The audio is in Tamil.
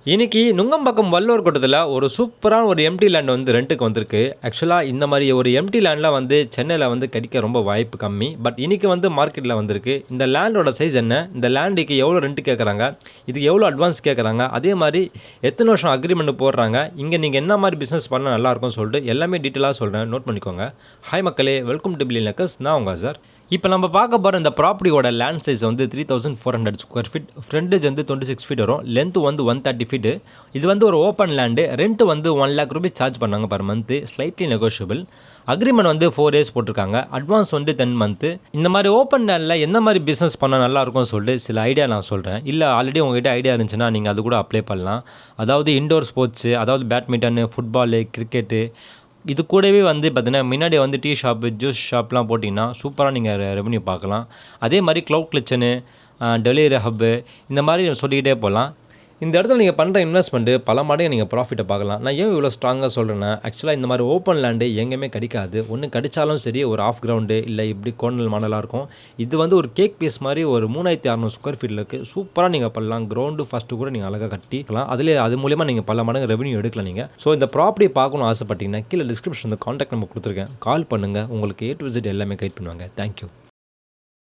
இன்னைக்கு நுங்கம்பாக்கம் வள்ளுவர் கோட்டத்தில் ஒரு சூப்பரான ஒரு எம்டி லேண்ட் வந்து ரெண்ட்டுக்கு வந்திருக்கு. ஆக்சுவலாக இந்த மாதிரி ஒரு எம்டி லேண்ட்லாம் வந்து சென்னையில் வந்து கிடைக்க ரொம்ப வாய்ப்பு கம்மி. பட் இன்னைக்கு வந்து மார்க்கெட்டில் வந்திருக்கு. இந்த லேண்டோட சைஸ் என்ன, இந்த லேண்டுக்கு எவ்வளோ ரெண்ட் கேட்குறாங்க, இதுக்கு எவ்வளோ அட்வான்ஸ் கேட்குறாங்க, அதே மாதிரி எத்தனை வருஷம் அக்ரிமெண்ட் போடுறாங்க, இங்கே நீங்கள் என்ன மாதிரி பிஸ்னஸ் பண்ணால் நல்லாயிருக்கும்னு சொல்லிட்டு எல்லாமே டீட்டெயிலாக சொல்கிறேன், நோட் பண்ணிக்கோங்க. ஹாய் மக்களே, வெல்கம் டு பில்லியன் லக்கர்ஸ். நான் உங்கள் சார். இப்போ நம்ம பார்க்க போகிற இந்த ப்ராப்பர்ட்டியோட லேண்ட் சைஸ் வந்து 3400 ஸ்கொயர் ஃபீட், ஃப்ரண்டேஜ் வந்து 26 ஃபீட் வரும், லென்த் வந்து 130 ஃபீட்டு. இது வந்து ஒரு ஓப்பன் லேண்டு. ரெண்ட் வந்து 1 lakh ரூபீஸ் சார்ஜ் பண்ணாங்க per month, slightly negotiable. Agreement வந்து 4 days போட்டிருக்காங்க, அட்வான்ஸ் வந்து 10 மந்த்து. இந்த மாதிரி ஓப்பன் லேண்டில் எந்த மாதிரி பிஸ்னஸ் பண்ணால் நல்லாயிருக்கும்னு சொல்லிட்டு சில ஐடியா நான் சொல்கிறேன். இல்லை ஆல்ரெடி உங்கள்கிட்ட ஐடியா இருந்துச்சுன்னா நீங்கள் அது கூட அப்ளை பண்ணலாம். அதாவது இன்டோர் ஸ்போர்ட்ஸு, அதாவது பேட்மிண்டனு, ஃபுட்பாலு, கிரிக்கெட்டு, இது கூடவே வந்து பார்த்தீங்கன்னா முன்னாடி வந்து டீ ஷாப்பு, ஜூஸ் ஷாப்லாம் போட்டிங்கன்னா சூப்பராக நீங்கள் ரெவன்யூ பார்க்கலாம். அதே மாதிரி க்ளவுட் கிச்சனு, டெலிவரி ஹப்பு, இந்த மாதிரி சொல்லிக்கிட்டே போகலாம். இந்த இடத்துல நீங்கள் பண்ணுற இன்வெஸ்ட்மெண்ட்டு பல மடங்கு நீங்கள் ப்ராஃபிட்டை பார்க்கலாம். நான் ஏன் இவ்வளோ ஸ்ட்ராங்காக சொல்கிறேன்னா, ஆக்சுவலாக இந்த மாதிரி ஓப்பன் லேண்டு எங்கேயுமே கிடைக்காது. ஒன்று கிடைச்சாலும் சரி ஒரு ஆஃப் கிரவுண்டு இல்லை இப்படி கோர்னல் மாடலாக இருக்கும். இது வந்து ஒரு கேக் பீஸ் மாதிரி ஒரு 3600 ஸ்கொயர் ஃபீட்டில் இருக்குது. சூப்பராக நீங்கள் பண்ணலாம். கிரவுண்டு ஃபஸ்ட்டு கூட நீங்கள் அழகாக கட்டிக்கலாம். அது மூலிமா நீங்கள் பல மடங்கு ரெவன்யூ எடுக்கலாம் நீங்கள். ஸோ இந்த ப்ராப்பர்ட்டி பார்க்கணும்னு ஆசைப்பட்டீங்கன்னா கீழே டிஸ்கிரிப்ஷன் கான்டாக்ட் நம்பர் கொடுத்துருக்கேன், கால் பண்ணுங்கள். உங்களுக்கு A to Z எல்லாமே கைட் பண்ணுவாங்க. தேங்க்யூ.